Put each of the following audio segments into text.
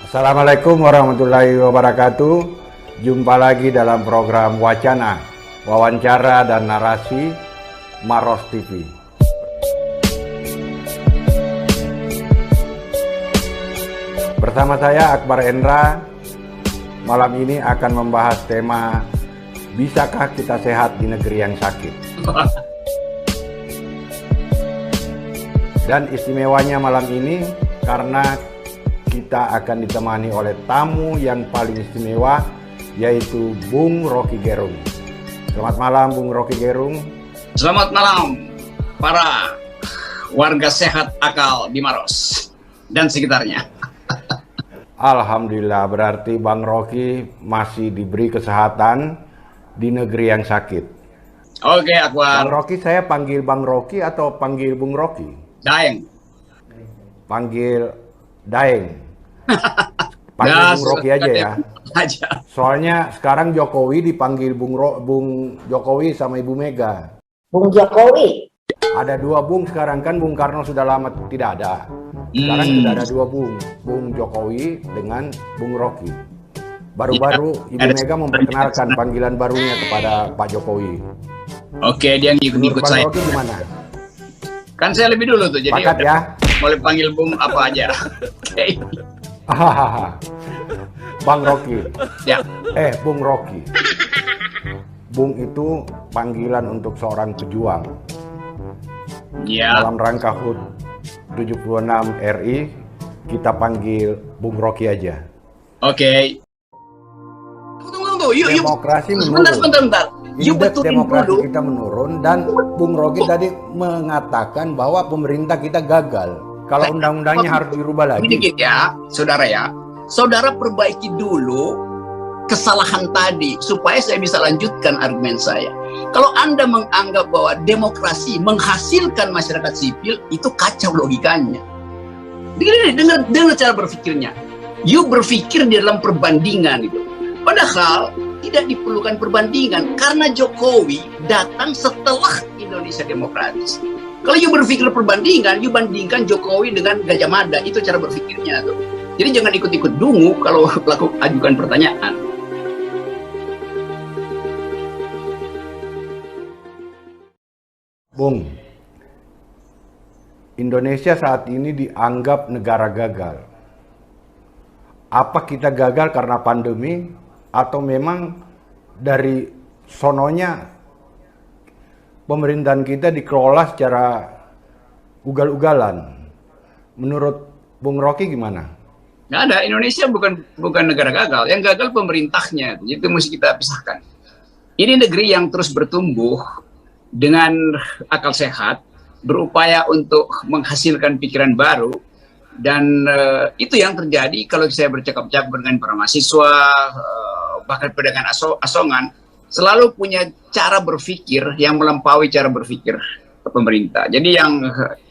Assalamualaikum warahmatullahi wabarakatuh. Jumpa lagi dalam program Wacana, Wawancara dan Narasi Maros TV. Bersama saya Akbar Endra, malam ini akan membahas tema bisakah kita sehat di negeri yang sakit? Dan istimewanya malam ini karena kita akan ditemani oleh tamu yang paling istimewa, yaitu Bung Rocky Gerung. Selamat malam Bung Rocky Gerung. Selamat malam para warga sehat akal di Maros dan sekitarnya. Alhamdulillah, berarti Bang Rocky masih diberi kesehatan di negeri yang sakit. Oke, Akbar. Bang Rocky, saya panggil Bang Rocky atau panggil Bung Rocky? Daeng. Panggil Daeng. Panggil Bung Rocky aja ya. Soalnya sekarang Jokowi dipanggil Bung Jokowi sama Ibu Mega. Bung Jokowi. Ada dua Bung sekarang, kan Bung Karno sudah lama tidak ada. Sekarang sudah ada dua Bung Jokowi dengan Bung Rocky. Baru-baru Ibu Mega memperkenalkan panggilan barunya kepada Pak Jokowi. Oke, dia ngikut Bang saya. Rocky gimana? Kan saya lebih dulu tuh, jadi Pakat ya. boleh panggil Bung apa aja. Oke. Bang Rocky. Ya. Bung Rocky. Bung itu panggilan untuk seorang pejuang. Ya. Dalam rangka HUT 76 RI, kita panggil Bung Rocky aja. Oke. Tunggu. Yuk. Demokrasi menurun. Sebentar. Indeks demokrasi kita menurun, dan Bung Rocky tadi mengatakan bahwa pemerintah kita gagal. Kalau undang-undangnya harus dirubah lagi. Sedikit ya, saudara ya. Saudara perbaiki dulu kesalahan tadi supaya saya bisa lanjutkan argumen saya. Kalau Anda menganggap bahwa demokrasi menghasilkan masyarakat sipil, itu kacau logikanya. Dengar cara berpikirnya. You berpikir di dalam perbandingan itu. Padahal tidak diperlukan perbandingan karena Jokowi datang setelah Indonesia demokratis. Kalau you berpikir perbandingan, you bandingkan Jokowi dengan Gajah Mada, itu cara berpikirnya tuh. Jadi jangan ikut-ikut dungu kalau pelaku ajukan pertanyaan. Bung, Indonesia saat ini dianggap negara gagal. Apa kita gagal karena pandemi atau memang dari sononya pemerintahan kita dikelola secara ugal-ugalan? Menurut Bung Rocky gimana? Nggak ada, Indonesia bukan negara gagal. Yang gagal pemerintahnya, itu mesti kita pisahkan. Ini negeri yang terus bertumbuh dengan akal sehat, berupaya untuk menghasilkan pikiran baru, dan itu yang terjadi kalau saya bercakap-cakap dengan para mahasiswa, bahkan pedagang asongan, selalu punya cara berpikir yang melampaui cara berpikir pemerintah. Jadi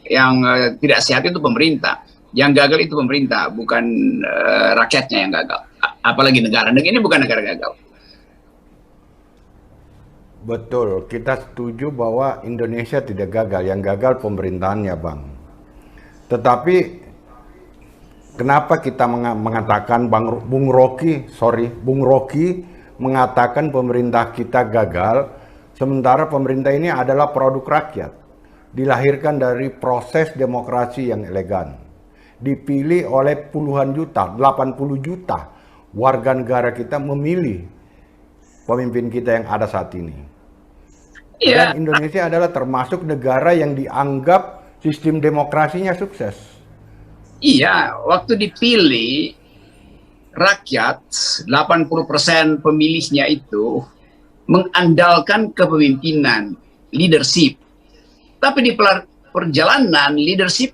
yang tidak sehat itu pemerintah, yang gagal itu pemerintah, bukan rakyatnya yang gagal. Apalagi negara ini bukan negara gagal. Betul, kita setuju bahwa Indonesia tidak gagal, yang gagal pemerintahannya, Bang. Tetapi kenapa kita mengatakan Bung Rocky mengatakan pemerintah kita gagal, sementara pemerintah ini adalah produk rakyat, dilahirkan dari proses demokrasi yang elegan, dipilih oleh puluhan juta, 80 juta warga negara kita memilih pemimpin kita yang ada saat ini. Dan Indonesia adalah termasuk negara yang dianggap sistem demokrasinya sukses. Iya, waktu dipilih rakyat 80% pemilihnya itu mengandalkan kepemimpinan, leadership. Tapi di perjalanan leadership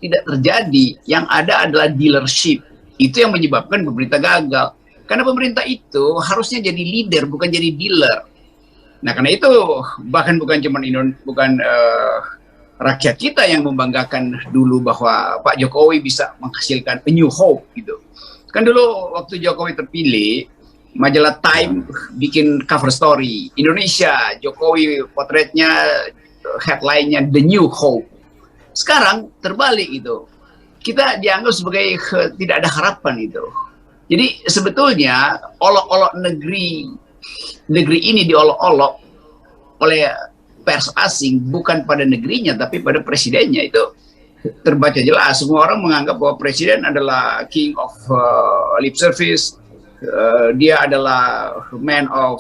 tidak terjadi, yang ada adalah dealership. Itu yang menyebabkan pemerintah gagal. Karena pemerintah itu harusnya jadi leader, bukan jadi dealer. Nah, karena itu bahkan bukan cuma rakyat kita yang membanggakan dulu bahwa Pak Jokowi bisa menghasilkan a new hope gitu. Kan dulu waktu Jokowi terpilih, majalah Time bikin cover story Indonesia, Jokowi potretnya, headline-nya The New Hope. Sekarang terbalik itu. kita dianggap sebagai tidak ada harapan itu. Jadi sebetulnya olok-olok negeri ini diolok-olok oleh pers asing, bukan pada negerinya tapi pada presidennya. Itu terbaca jelas. Semua orang menganggap bahwa presiden adalah king of lip service. Dia adalah man of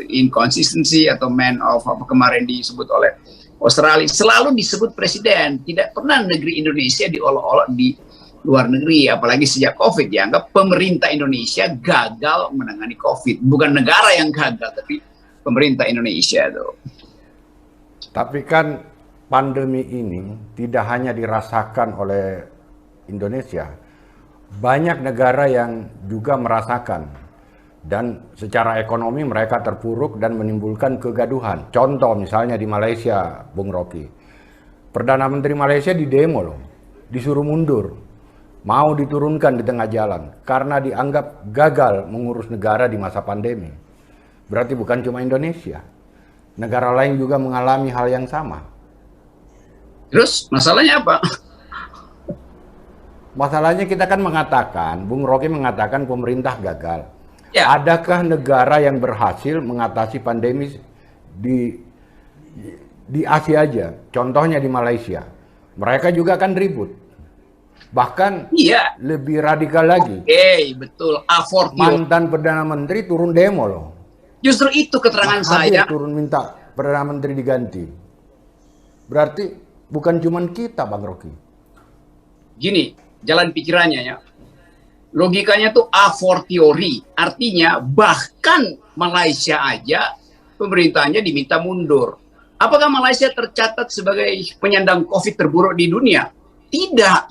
inconsistency atau man of apa kemarin disebut oleh Australia. Selalu disebut presiden, tidak pernah negeri Indonesia diolok-olok di luar negeri, apalagi sejak COVID dianggap pemerintah Indonesia gagal menangani COVID. Bukan negara yang gagal, tapi pemerintah Indonesia tuh. Tapi kan pandemi ini tidak hanya dirasakan oleh Indonesia, banyak negara yang juga merasakan, dan secara ekonomi mereka terpuruk dan menimbulkan kegaduhan. Contoh misalnya di Malaysia, Bung Rocky, Perdana Menteri Malaysia didemo loh, disuruh mundur, mau diturunkan di tengah jalan karena dianggap gagal mengurus negara di masa pandemi. Berarti bukan cuma Indonesia, negara lain juga mengalami hal yang sama. Terus masalahnya apa? Masalahnya kita kan mengatakan, Bung Rocky mengatakan pemerintah gagal. Ya. Adakah negara yang berhasil mengatasi pandemi di Asia aja? Contohnya di Malaysia. Mereka juga kan ribut. Bahkan Iya. lebih radikal lagi. Betul. A40. Mantan Perdana Menteri turun demo loh. Justru itu keterangan saya. Turun minta Perdana Menteri diganti. Berarti bukan cuman kita, Bang Rocky. Gini, jalan pikirannya ya. Logikanya tuh a fortiori, artinya bahkan Malaysia aja pemerintahnya diminta mundur. Apakah Malaysia tercatat sebagai penyandang COVID terburuk di dunia? Tidak.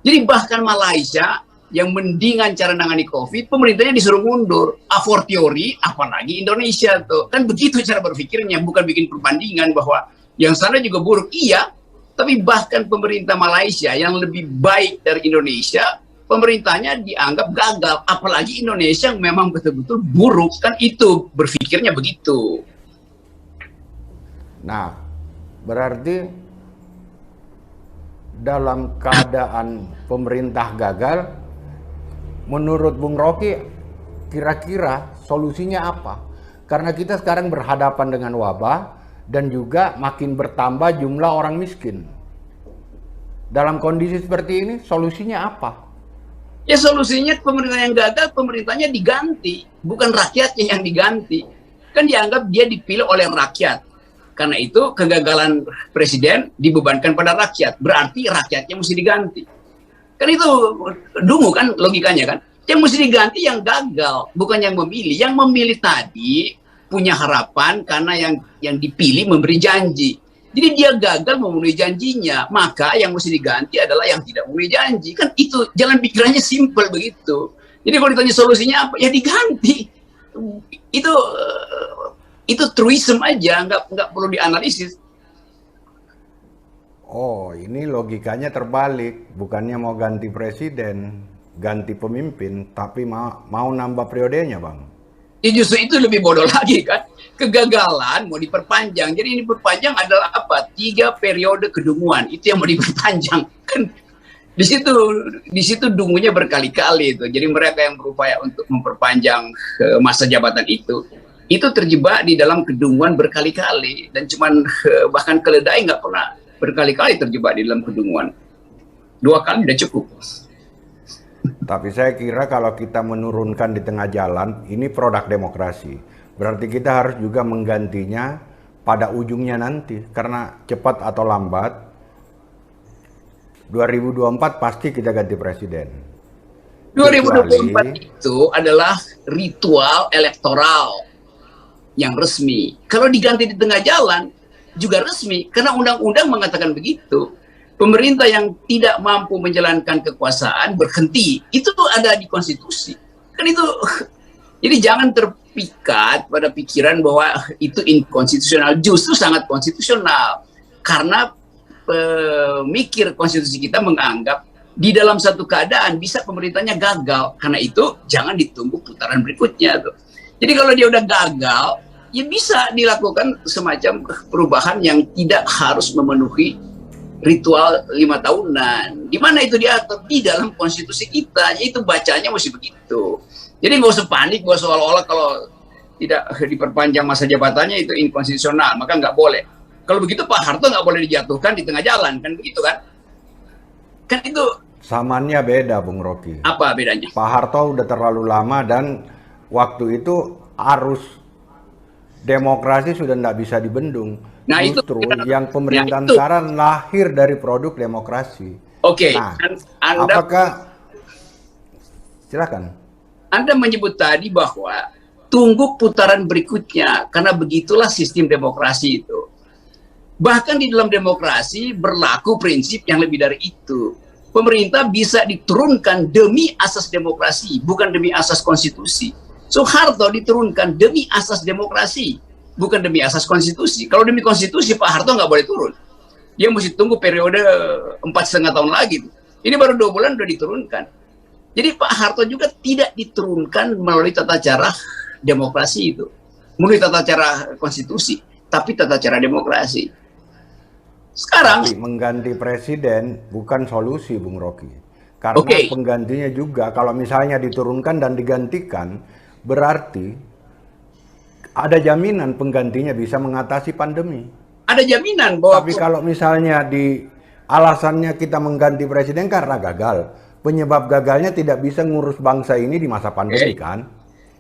Jadi bahkan Malaysia yang mendingan cara nangani COVID, pemerintahnya disuruh mundur. A fortiori, apalagi Indonesia tuh. Kan begitu cara berpikirnya, bukan bikin perbandingan bahwa yang sana juga buruk. Iya, tapi bahkan pemerintah Malaysia yang lebih baik dari Indonesia, pemerintahnya dianggap gagal, apalagi Indonesia yang memang betul-betul buruk. Kan itu berpikirnya begitu. Nah, berarti dalam keadaan pemerintah gagal, menurut Bung Rocky, kira-kira solusinya apa? Karena kita sekarang berhadapan dengan wabah dan juga makin bertambah jumlah orang miskin. Dalam kondisi seperti ini, solusinya apa? Ya solusinya pemerintah yang gagal, pemerintahnya diganti. Bukan rakyatnya yang diganti. Kan dianggap dia dipilih oleh rakyat. Karena itu kegagalan presiden dibebankan pada rakyat. Berarti rakyatnya mesti diganti. Kan itu dungu kan logikanya kan. Yang mesti diganti yang gagal, bukan yang memilih. Yang memilih tadi punya harapan karena yang dipilih memberi janji. Jadi dia gagal memenuhi janjinya, maka yang mesti diganti adalah yang tidak memenuhi janji. Kan itu jalan pikirannya simpel begitu. Jadi kalau ditanya solusinya apa, ya diganti. Itu truism aja, nggak perlu dianalisis. Oh, ini logikanya terbalik. Bukannya mau ganti presiden, ganti pemimpin, tapi mau nambah periodenya, Bang. Ya justru itu lebih bodoh lagi kan. Kegagalan mau diperpanjang. Jadi ini perpanjang adalah apa? 3 periode kedunguan. Itu yang mau diperpanjang. Kan di situ dungunya berkali-kali itu. Jadi mereka yang berupaya untuk memperpanjang masa jabatan itu terjebak di dalam kedunguan berkali-kali. Dan cuman bahkan keledai nggak pernah berkali-kali terjebak di dalam kedunguan. 2 kali udah cukup. Tapi saya kira kalau kita menurunkan di tengah jalan, ini produk demokrasi. Berarti kita harus juga menggantinya pada ujungnya nanti. Karena cepat atau lambat, 2024 pasti kita ganti presiden. 2024 itu adalah ritual elektoral yang resmi. Kalau diganti di tengah jalan, juga resmi. Karena undang-undang mengatakan begitu. Pemerintah yang tidak mampu menjalankan kekuasaan berhenti. Itu ada di konstitusi. Kan itu, jadi jangan terpikat pada pikiran bahwa itu inkonstitusional. Justru sangat konstitusional. Karena pemikir konstitusi kita menganggap di dalam satu keadaan bisa pemerintahnya gagal. Karena itu jangan ditunggu putaran berikutnya tuh. Jadi kalau dia udah gagal, ya bisa dilakukan semacam perubahan yang tidak harus memenuhi ritual 5 tahunan. Di mana itu diatur? Di dalam konstitusi kita. Itu bacanya mesti begitu. Jadi nggak usah panik bahwa seolah-olah kalau tidak diperpanjang masa jabatannya itu inkonstitusional, maka nggak boleh. Kalau begitu Pak Harto nggak boleh dijatuhkan di tengah jalan, kan begitu kan? Kan itu. Samannya beda, Bung Rocky. Apa bedanya? Pak Harto udah terlalu lama dan waktu itu arus demokrasi sudah tidak bisa dibendung. Nah, justru itu yang pemerintahan itu. sekarang lahir dari produk demokrasi. Oke, Nah, Anda, apakah silakan. Anda menyebut tadi bahwa tunggu putaran berikutnya karena begitulah sistem demokrasi itu. Bahkan di dalam demokrasi berlaku prinsip yang lebih dari itu. Pemerintah bisa diturunkan demi asas demokrasi, bukan demi asas konstitusi. Soeharto diturunkan demi asas demokrasi, bukan demi asas konstitusi. Kalau demi konstitusi, Pak Harto nggak boleh turun. Dia mesti tunggu periode 4,5 tahun lagi. Ini baru 2 bulan udah diturunkan. Jadi Pak Harto juga tidak diturunkan melalui tata cara demokrasi itu. Melalui tata cara konstitusi, tapi tata cara demokrasi. Sekarang Tapi mengganti presiden bukan solusi, Bung Rocky. Karena penggantinya juga kalau misalnya diturunkan dan digantikan, berarti ada jaminan penggantinya bisa mengatasi pandemi. Ada jaminan bahwa. Tapi kalau misalnya alasannya kita mengganti presiden karena gagal, penyebab gagalnya tidak bisa ngurus bangsa ini di masa pandemi kan?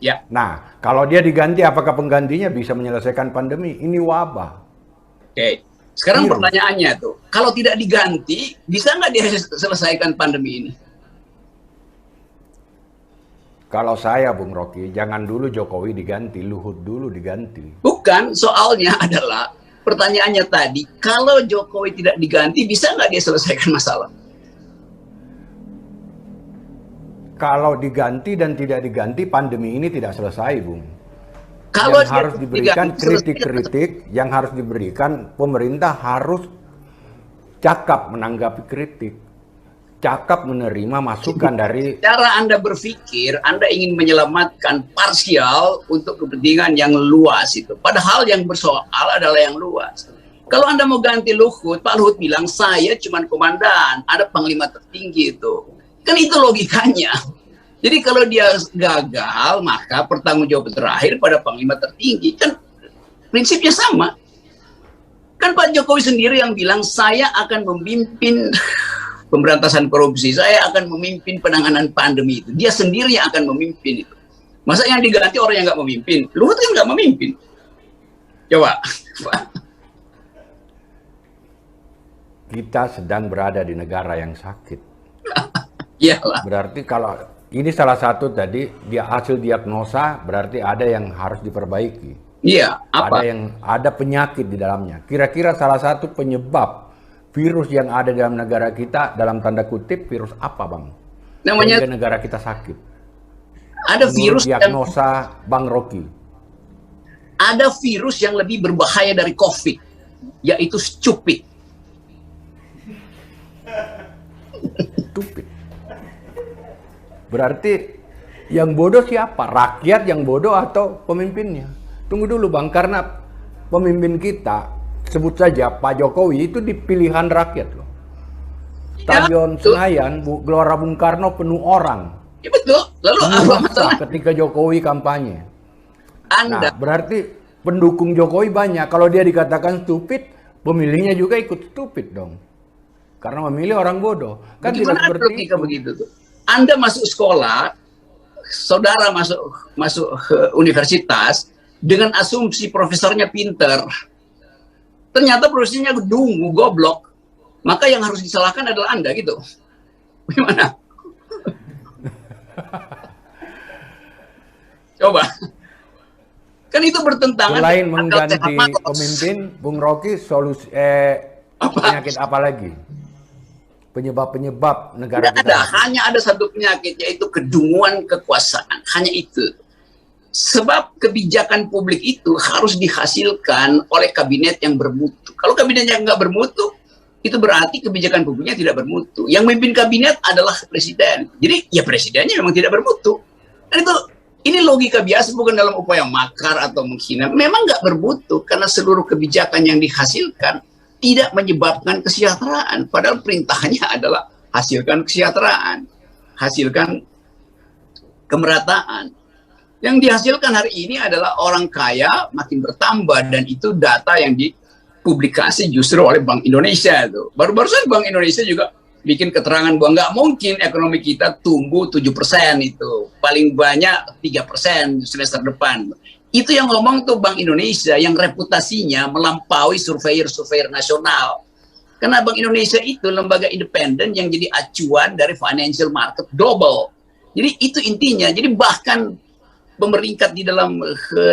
Ya. Nah, kalau dia diganti, apakah penggantinya bisa menyelesaikan pandemi? Ini wabah. Oke. Sekarang pertanyaannya tuh, kalau tidak diganti, bisa nggak dia selesaikan pandemi ini? Kalau saya, Bung Rocky, jangan dulu Jokowi diganti, Luhut dulu diganti. Bukan, soalnya adalah pertanyaannya tadi, kalau Jokowi tidak diganti, bisa nggak dia selesaikan masalah? Kalau diganti dan tidak diganti, pandemi ini tidak selesai, Bung. Kalau yang harus diberikan kritik-kritik, yang harus diberikan, pemerintah harus cakap menanggapi kritik, cakap menerima masukan dari. Cara Anda berpikir, Anda ingin menyelamatkan parsial untuk kepentingan yang luas itu. Padahal yang bersoal adalah yang luas. Kalau Anda mau ganti Luhut, Pak Luhut bilang, saya cuma komandan, ada panglima tertinggi itu. Kan itu logikanya. Jadi kalau dia gagal, maka pertanggungjawaban terakhir pada panglima tertinggi. Kan prinsipnya sama. Kan Pak Jokowi sendiri yang bilang, saya akan memimpin pemberantasan korupsi, saya akan memimpin penanganan pandemi itu. Dia sendiri yang akan memimpin itu. Masa yang diganti orang yang nggak memimpin? Luhut kan nggak memimpin. Coba. Kita sedang berada di negara yang sakit. Iyalah. Berarti kalau ini salah satu tadi dia hasil diagnosa, berarti ada yang harus diperbaiki. Iya, apa? Ada penyakit di dalamnya. Kira-kira salah satu penyebab virus yang ada dalam negara kita, dalam tanda kutip, virus apa, Bang? Namanya sehingga negara kita sakit. Ada virus diagnosa Bang Rocky. Ada virus yang lebih berbahaya dari COVID, yaitu stupid. Stupid. Berarti yang bodoh siapa? Rakyat yang bodoh atau pemimpinnya? Tunggu dulu, Bang, karena pemimpin kita, sebut saja Pak Jokowi, itu di pilihan rakyat loh. Stadion Senayan, Gelora Bung Karno penuh orang. Ya betul. Lalu apa masalah? Ketika Jokowi kampanye. Anda. Nah, berarti pendukung Jokowi banyak. Kalau dia dikatakan stupid, pemilihnya juga ikut stupid dong. Karena memilih orang bodoh. Kan tidak seperti itu. Begitu tuh. Anda masuk sekolah, saudara masuk universitas dengan asumsi profesornya pinter. Ternyata profesornya dungu, goblok. Maka yang harus disalahkan adalah Anda gitu. Gimana? Coba. Kan itu bertentangan. Selain mengganti pemimpin, Bung Rocky, solusi penyakit apa lagi? Penyebab negara kita. Hanya ada satu penyakit, yaitu kedunguan kekuasaan. Hanya itu. Sebab kebijakan publik itu harus dihasilkan oleh kabinet yang bermutu. Kalau kabinetnya nggak bermutu, itu berarti kebijakan publiknya tidak bermutu. Yang memimpin kabinet adalah presiden. Jadi ya presidennya memang tidak bermutu. Dan ini logika biasa, bukan dalam upaya makar atau menghina. Memang nggak bermutu karena seluruh kebijakan yang dihasilkan tidak menyebabkan kesejahteraan. Padahal perintahnya adalah hasilkan kesejahteraan, hasilkan kemerataan. Yang dihasilkan hari ini adalah orang kaya makin bertambah, dan itu data yang dipublikasi justru oleh Bank Indonesia. Baru-barusan Bank Indonesia juga bikin keterangan bahwa nggak mungkin ekonomi kita tumbuh 7% itu. Paling banyak 3% semester depan. Itu yang ngomong tuh Bank Indonesia yang reputasinya melampaui surveyor-surveyor nasional. Karena Bank Indonesia itu lembaga independen yang jadi acuan dari financial market global. Jadi itu intinya. Jadi bahkan pemerintah di dalam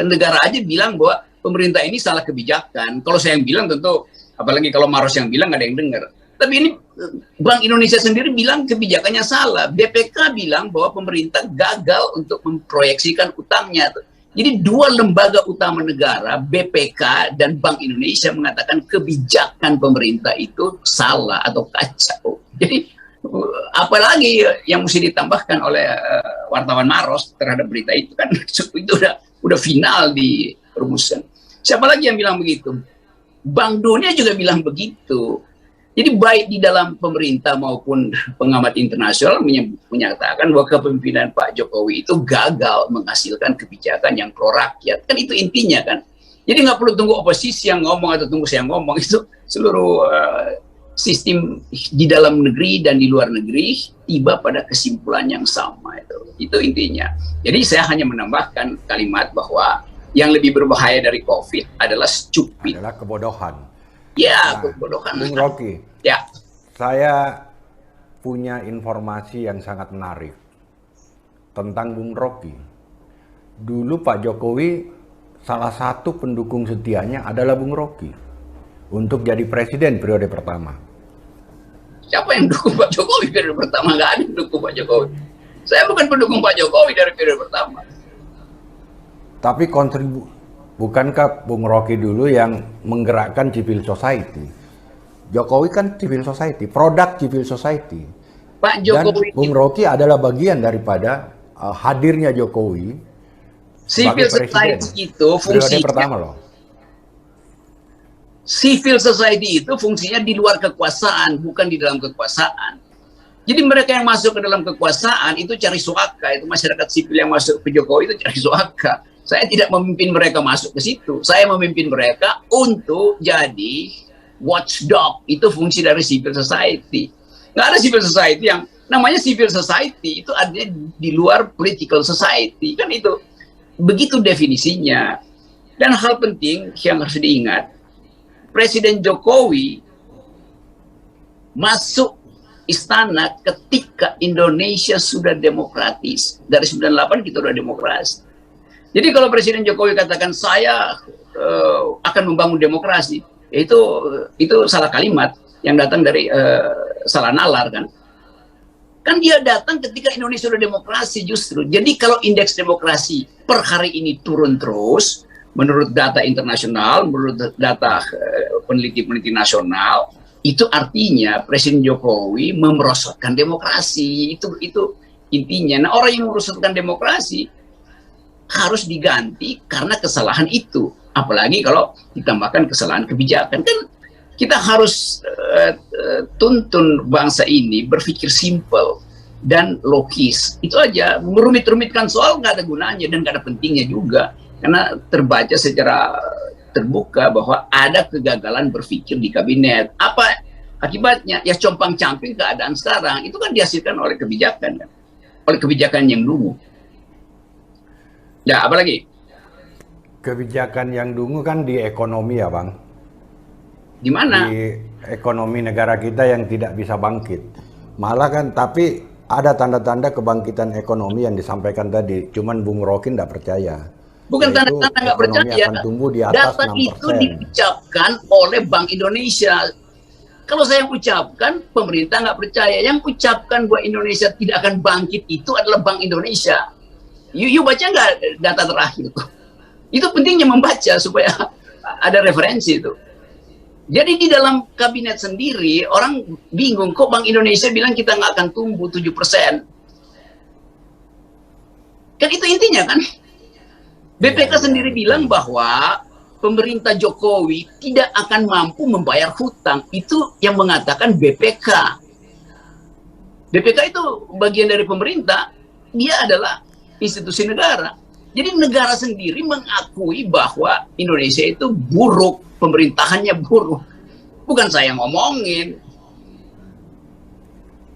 negara aja bilang bahwa pemerintah ini salah kebijakan. Kalau saya yang bilang tentu, apalagi kalau Maros yang bilang nggak ada yang dengar. Tapi ini Bank Indonesia sendiri bilang kebijakannya salah. BPK bilang bahwa pemerintah gagal untuk memproyeksikan utangnya. Jadi dua lembaga utama negara, BPK dan Bank Indonesia, mengatakan kebijakan pemerintah itu salah atau kacau. Jadi apalagi yang mesti ditambahkan oleh wartawan Maros terhadap berita itu kan itu udah final dirumuskan. Siapa lagi yang bilang begitu? Bank Dunia juga bilang begitu. Jadi baik di dalam pemerintah maupun pengamat internasional menyatakan bahwa kepemimpinan Pak Jokowi itu gagal menghasilkan kebijakan yang pro rakyat. Kan itu intinya kan. Jadi nggak perlu tunggu oposisi yang ngomong atau tunggu saya ngomong. Itu seluruh sistem di dalam negeri dan di luar negeri tiba pada kesimpulan yang sama. Itu intinya. Jadi saya hanya menambahkan kalimat bahwa yang lebih berbahaya dari COVID adalah stupid. Adalah kebodohan. Ya, kebodohan. Bung Rocky, ya. Saya punya informasi yang sangat menarik tentang Bung Rocky. Dulu Pak Jokowi salah satu pendukung setianya adalah Bung Rocky untuk jadi presiden periode pertama. Siapa yang dukung Pak Jokowi periode pertama? Nggak ada yang dukung Pak Jokowi. Saya bukan pendukung Pak Jokowi dari periode pertama. Tapi bukankah Bung Rocky dulu yang menggerakkan civil society? Jokowi kan civil society, produk civil society. Pak Jokowi. Dan Bung Rocky adalah bagian daripada hadirnya Jokowi. Civil society itu fungsinya pertama loh. Civil society itu fungsinya di luar kekuasaan, bukan di dalam kekuasaan. Jadi mereka yang masuk ke dalam kekuasaan itu cari suaka, itu masyarakat sipil yang masuk ke Jokowi itu cari suaka. Saya tidak memimpin mereka masuk ke situ. Saya memimpin mereka untuk jadi watchdog. Itu fungsi dari civil society. Nggak ada civil society yang namanya civil society itu artinya di luar political society. Kan itu. Begitu definisinya. Dan hal penting yang harus diingat, Presiden Jokowi masuk istana ketika Indonesia sudah demokratis. Dari 98 kita sudah demokrasi. Jadi kalau Presiden Jokowi katakan saya akan membangun demokrasi, itu salah kalimat yang datang dari salah nalar kan. Kan dia datang ketika Indonesia sudah demokrasi justru. Jadi kalau indeks demokrasi per hari ini turun terus, menurut data internasional, menurut data peneliti-peneliti nasional, itu artinya Presiden Jokowi merosotkan demokrasi. Itu intinya. Nah, orang yang merosotkan demokrasi harus diganti karena kesalahan itu. Apalagi kalau ditambahkan kesalahan kebijakan. Kan kita harus tuntun bangsa ini berpikir simpel dan logis. Itu aja. Merumit-rumitkan soal nggak ada gunanya dan nggak ada pentingnya juga. Karena terbaca secara terbuka bahwa ada kegagalan berpikir di kabinet. Apa akibatnya? Ya compang-camping keadaan sekarang. Itu kan dihasilkan oleh kebijakan. Kan? Oleh kebijakan yang dulu. Ya, apalagi? Kebijakan yang dulu kan di ekonomi ya, Bang. Di mana? Di ekonomi negara kita yang tidak bisa bangkit. Malah kan, tapi ada tanda-tanda kebangkitan ekonomi yang disampaikan tadi. Cuman Bung Rocky nggak percaya. Bukan tanda-tanda nggak percaya. Akan tumbuh di atas data 6%. itu diucapkan oleh Bank Indonesia. Kalau saya ucapkan, pemerintah nggak percaya. Yang ucapkan bahwa Indonesia tidak akan bangkit itu adalah Bank Indonesia. You baca nggak data terakhir itu? Itu pentingnya membaca supaya ada referensi itu. Jadi di dalam kabinet sendiri, orang bingung, kok Bank Indonesia bilang kita nggak akan tumbuh 7%. Kan itu intinya kan? BPK sendiri bilang bahwa pemerintah Jokowi tidak akan mampu membayar hutang. Itu yang mengatakan BPK. BPK itu bagian dari pemerintah, dia adalah institusi negara. Jadi negara sendiri mengakui bahwa Indonesia itu buruk, pemerintahannya buruk. Bukan saya ngomongin.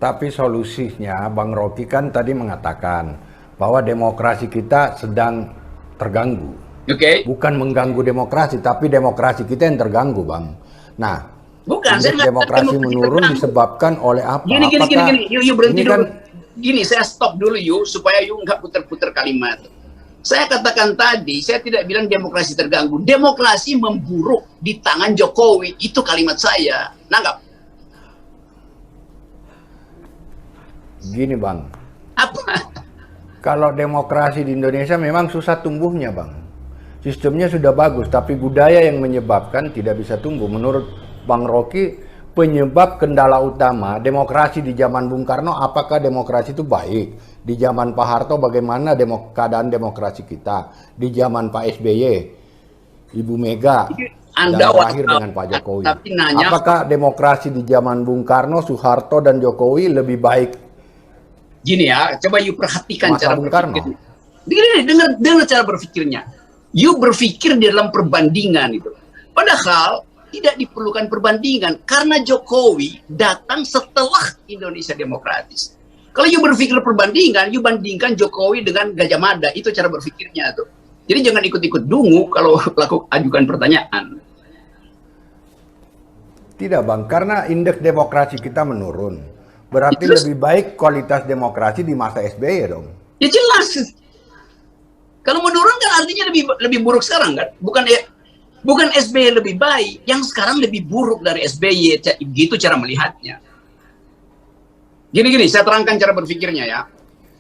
Tapi solusinya Bang Rocky kan tadi mengatakan bahwa demokrasi kita sedang terganggu. Oke. Bukan mengganggu demokrasi, tapi demokrasi kita yang terganggu, Bang. Nah, bukan, saya demokrasi menurun disebabkan oleh apa? Gini. Yuk berhenti dulu. Kan... Gini, saya stop dulu yuk, supaya yuk nggak putar-putar kalimat. Saya katakan tadi, saya tidak bilang demokrasi terganggu. Demokrasi memburuk di tangan Jokowi. Itu kalimat saya. Nanggap? Gini, Bang. Apa? Kalau demokrasi di Indonesia memang susah tumbuhnya, Bang. Sistemnya sudah bagus, tapi budaya yang menyebabkan tidak bisa tumbuh. Menurut Bang Rocky, penyebab kendala utama demokrasi di zaman Bung Karno, apakah demokrasi itu baik? Di zaman Pak Harto bagaimana keadaan demokrasi kita? Di zaman Pak SBY, Ibu Mega, dan terakhir dengan Pak Jokowi. Apakah demokrasi di zaman Bung Karno, Soeharto, dan Jokowi lebih baik? Gini ya, coba yuk perhatikan cara Bung Karno. Gini, dengar cara berpikirnya. You berpikir di dalam perbandingan itu. Padahal tidak diperlukan perbandingan karena Jokowi datang setelah Indonesia demokratis. Kalau you berpikir perbandingan, you bandingkan Jokowi dengan Gajah Mada, itu cara berpikirnya tuh. Jadi jangan ikut-ikut dungu kalau ajukan pertanyaan. Tidak, Bang, karena indeks demokrasi kita menurun. Berarti lebih baik kualitas demokrasi di masa SBY dong. Ya jelas. Kalau menurun kan artinya lebih buruk sekarang kan? Bukan SBY lebih baik, yang sekarang lebih buruk dari SBY. Gitu cara melihatnya. Gini, saya terangkan cara berpikirnya ya.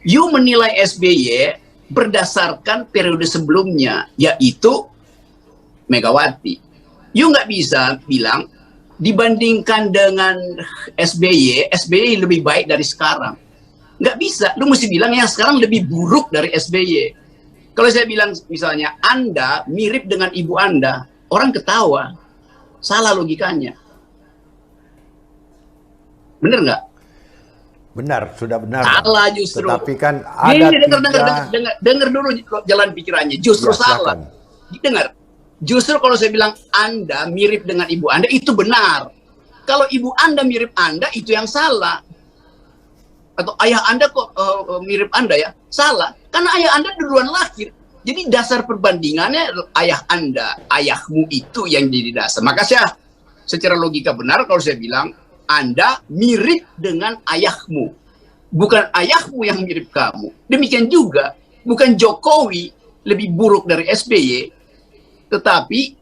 You menilai SBY berdasarkan periode sebelumnya, yaitu Megawati. You nggak bisa bilang dibandingkan dengan SBY lebih baik dari sekarang. Nggak bisa. Lu mesti bilang yang sekarang lebih buruk dari SBY. Kalau saya bilang misalnya Anda mirip dengan ibu Anda, orang ketawa. Salah logikanya. Bener nggak? Benar, sudah benar. Salah justru. Tetapi kan ada dengar dulu jalan pikirannya. Justru salah. Dengar. Justru kalau saya bilang Anda mirip dengan ibu Anda, itu benar. Kalau ibu Anda mirip Anda, itu yang salah. Atau ayah Anda kok mirip Anda ya? Salah. Karena ayah Anda duluan lahir. Jadi dasar perbandingannya ayah Anda, ayahmu itu yang jadi dasar. Maka saya secara logika benar kalau saya bilang Anda mirip dengan ayahmu. Bukan ayahmu yang mirip kamu. Demikian juga, bukan Jokowi lebih buruk dari SBY, tetapi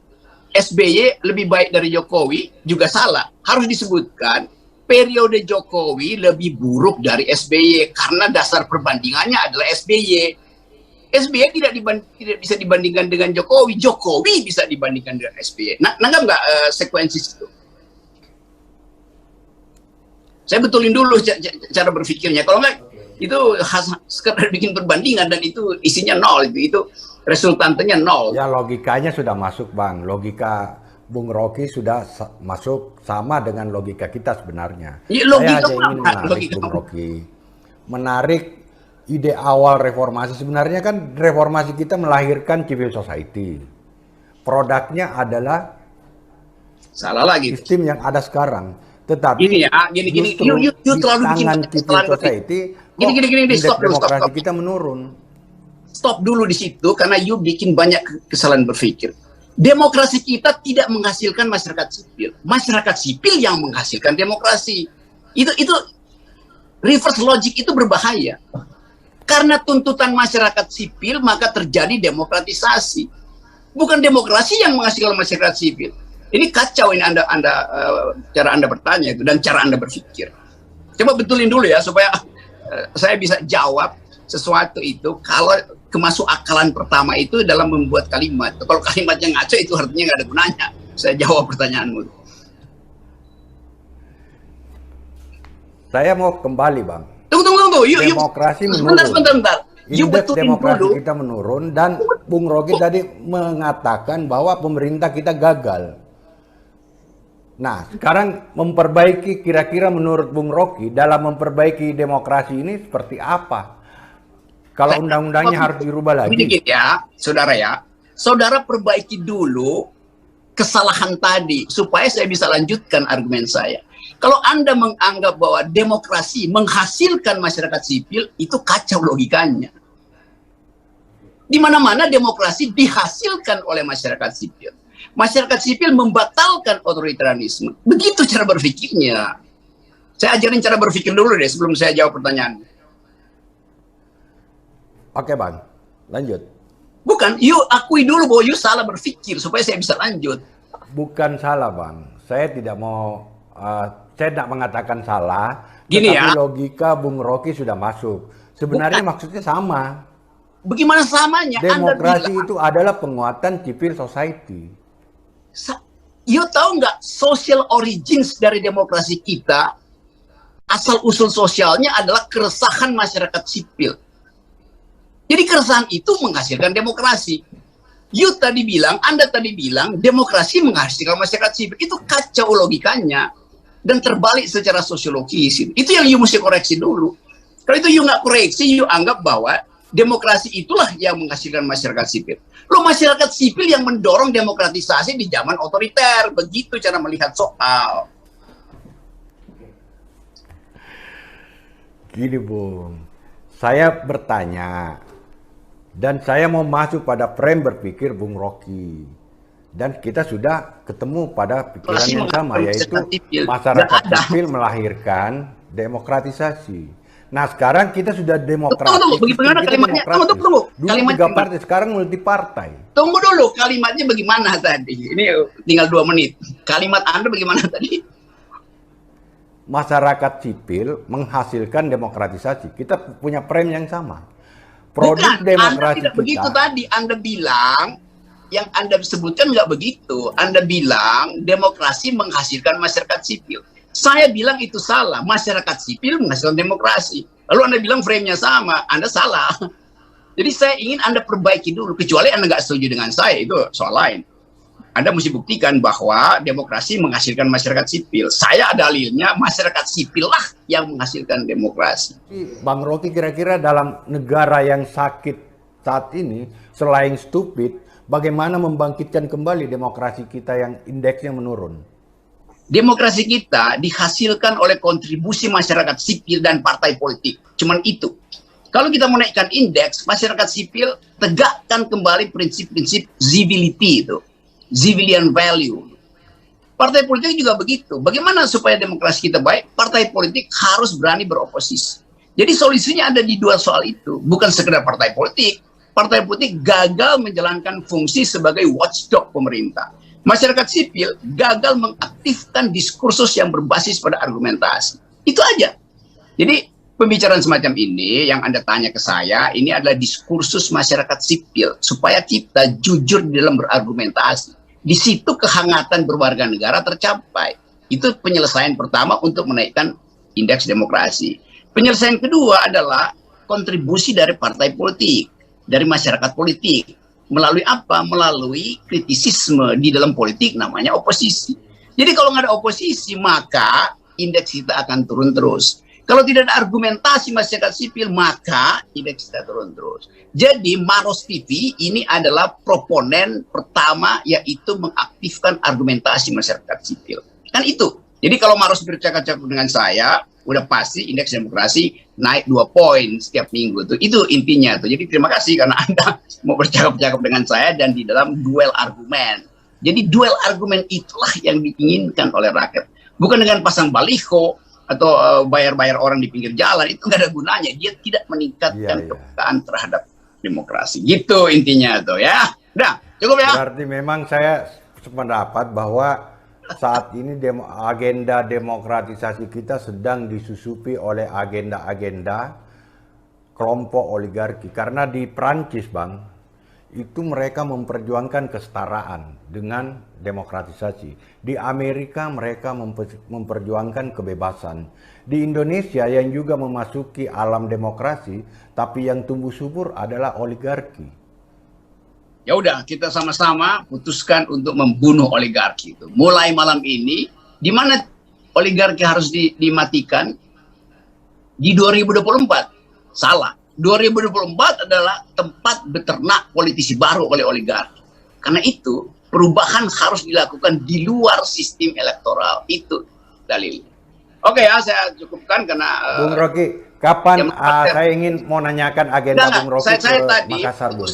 SBY lebih baik dari Jokowi, juga salah. Harus disebutkan periode Jokowi lebih buruk dari SBY karena dasar perbandingannya adalah SBY. SBY tidak bisa dibandingkan dengan Jokowi. Jokowi bisa dibandingkan dengan SBY. Nanggap nggak sekuensi itu? Saya betulin dulu cara berpikirnya. Kalau nggak, itu sekedar bikin perbandingan dan itu isinya nol. Itu resultantenya nol. Ya logikanya sudah masuk, Bang. Logika Bung Rocky sudah masuk sama dengan logika kita sebenarnya. Ya, saya hanya ingin menarik Bung Rocky. Menarik ide awal reformasi. Sebenarnya kan reformasi kita melahirkan civil society. Produknya adalah salah lagi sistem yang ada sekarang. Tetapi gini ya, gini. You terlalu bikin civil society. Gini, stop dulu, demokrasi kita menurun. Stop dulu di situ karena you bikin banyak kesalahan berpikir. Demokrasi kita tidak menghasilkan masyarakat sipil. Masyarakat sipil yang menghasilkan demokrasi. Itu reverse logic itu berbahaya. Karena tuntutan masyarakat sipil maka terjadi demokratisasi. Bukan demokrasi yang menghasilkan masyarakat sipil. Ini kacau ini cara Anda bertanya itu dan cara Anda berpikir. Coba betulin dulu ya supaya saya bisa jawab sesuatu itu kalau kemasuk akalan pertama itu dalam membuat kalimat. Kalau kalimatnya ngaco itu artinya nggak ada gunanya. Saya jawab pertanyaanmu. Saya mau kembali, Bang. Tunggu. Demokrasi menurun. Sebentar. Indeks demokrasi kita menurun dan Bung Rocky tadi mengatakan bahwa pemerintah kita gagal. Nah, sekarang memperbaiki, kira-kira menurut Bung Rocky, dalam memperbaiki demokrasi ini seperti apa? Kalau undang-undangnya harus dirubah lagi. Sedikit ya, saudara ya. Saudara perbaiki dulu kesalahan tadi, supaya saya bisa lanjutkan argumen saya. Kalau Anda menganggap bahwa demokrasi menghasilkan masyarakat sipil, itu kacau logikanya. Di mana-mana demokrasi dihasilkan oleh masyarakat sipil. Masyarakat sipil membatalkan otoritarianisme. Begitu cara berpikirnya. Saya ajarin cara berpikir dulu deh sebelum saya jawab pertanyaan. Oke Bang, lanjut. Bukan, you akui dulu bahwa you salah berpikir supaya saya bisa lanjut. Bukan salah Bang, saya tidak mau, saya tidak mengatakan salah. Gini tetapi ya. logika Bung Rocky sudah masuk. Sebenarnya maksudnya sama. Bagaimana samanya? Demokrasi itu adalah penguatan civil society. You tahu nggak social origins dari demokrasi kita? Asal usul sosialnya adalah keresahan masyarakat sipil. Jadi keresahan itu menghasilkan demokrasi. Anda tadi bilang demokrasi menghasilkan masyarakat sipil. Itu kacau logikanya dan terbalik secara sosiologis. Itu yang you mesti koreksi dulu. Kalau itu you nggak koreksi, you anggap bahwa demokrasi itulah yang menghasilkan masyarakat sipil. Loh, masyarakat sipil yang mendorong demokratisasi di zaman otoriter. Begitu cara melihat soal. Gini Bung, saya bertanya dan saya mau masuk pada frame berpikir Bung Rocky. Dan kita sudah ketemu pada pikiran yang sama, yaitu masyarakat sipil melahirkan demokratisasi. Nah sekarang kita sudah demokratis. Tunggu, bagaimana kalimatnya? Tunggu. Dulu 3 partai, sekarang multi partai. Tunggu dulu, kalimatnya bagaimana tadi? Ini tinggal 2 menit. Kalimat Anda bagaimana tadi? Masyarakat sipil menghasilkan demokratisasi. Kita punya frame yang sama. Produk Bukan, demokrasi Anda tidak kita. begitu tadi. Anda bilang, yang Anda sebutkan nggak begitu. Anda bilang demokrasi menghasilkan masyarakat sipil. Saya bilang itu salah. Masyarakat sipil menghasilkan demokrasi. Lalu Anda bilang frame-nya sama. Anda salah. Jadi saya ingin Anda perbaiki dulu. Kecuali Anda nggak setuju dengan saya, itu soal lain. Anda mesti buktikan bahwa demokrasi menghasilkan masyarakat sipil. Saya dalilnya masyarakat sipil lah yang menghasilkan demokrasi. Bang Rocky, kira-kira dalam negara yang sakit saat ini, selain stupid, bagaimana membangkitkan kembali demokrasi kita yang indeksnya menurun? Demokrasi kita dihasilkan oleh kontribusi masyarakat sipil dan partai politik. Cuman itu. Kalau kita menaikkan indeks, masyarakat sipil tegakkan kembali prinsip-prinsip civility itu. Civilian value. Partai politik juga begitu. Bagaimana supaya demokrasi kita baik? Partai politik harus berani beroposisi. Jadi solusinya ada di 2 soal itu. Bukan sekedar partai politik. Partai politik gagal menjalankan fungsi sebagai watchdog pemerintah. Masyarakat sipil gagal mengaktifkan diskursus yang berbasis pada argumentasi. Itu aja. Jadi pembicaraan semacam ini yang Anda tanya ke saya, ini adalah diskursus masyarakat sipil. Supaya kita jujur di dalam berargumentasi. Di situ kehangatan berwarga negara tercapai. Itu penyelesaian pertama untuk menaikkan indeks demokrasi. Penyelesaian kedua adalah kontribusi dari partai politik, dari masyarakat politik. Melalui apa? Melalui kritisisme di dalam politik, namanya oposisi. Jadi kalau nggak ada oposisi, maka indeks kita akan turun terus. Kalau tidak ada argumentasi masyarakat sipil, maka indeks kita turun terus. Jadi Maros TV ini adalah proponen pertama, yaitu mengaktifkan argumentasi masyarakat sipil. Kan itu. Jadi kalau Maros bercakap-cakap dengan saya, udah pasti indeks demokrasi naik 2 poin setiap minggu tuh. Itu intinya tuh. Jadi terima kasih karena Anda mau bercakap-cakap dengan saya dan di dalam duel argumen. Jadi duel argumen itulah yang diinginkan oleh rakyat. Bukan dengan pasang baliho atau bayar-bayar orang di pinggir jalan. Itu nggak ada gunanya. Dia tidak meningkatkan kepekaan terhadap demokrasi. Gitu intinya tuh ya. Udah, cukup ya. Berarti memang saya sependapat bahwa saat ini agenda demokratisasi kita sedang disusupi oleh agenda-agenda kelompok oligarki. Karena di Prancis, Bang, itu mereka memperjuangkan kesetaraan dengan demokratisasi. Di Amerika mereka memperjuangkan kebebasan. Di Indonesia yang juga memasuki alam demokrasi, tapi yang tumbuh subur adalah oligarki. Ya udah, kita sama-sama putuskan untuk membunuh oligarki itu. Mulai malam ini, di mana oligarki harus dimatikan? Di 2024. Salah. 2024 adalah tempat beternak politisi baru oleh oligarki. Karena itu, perubahan harus dilakukan di luar sistem elektoral. Itu dalil. Oke ya, saya cukupkan karena Bung Rocky, kapan saya ingin mau nanyakan agenda Bung Rocky saya ke tadi Makassar, Bung.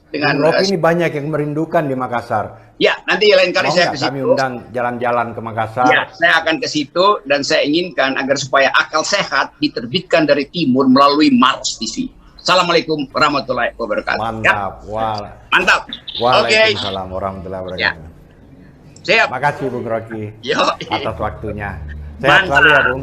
Dengan Bung Rocky ini banyak yang merindukan di Makassar. Ya, nanti lain kali saya ke situ. Kami undang jalan-jalan ke Makassar. Ya, saya akan ke situ dan saya inginkan agar supaya akal sehat diterbitkan dari timur melalui Mars TV. Assalamualaikum warahmatullahi wabarakatuh. Mantap, ya. Mantap. Waalaikumsalam warahmatullahi wabarakatuh. Ya. Siap. Makasih Bung Rocky Yo. atas waktunya. Sehat selalu ya Bung.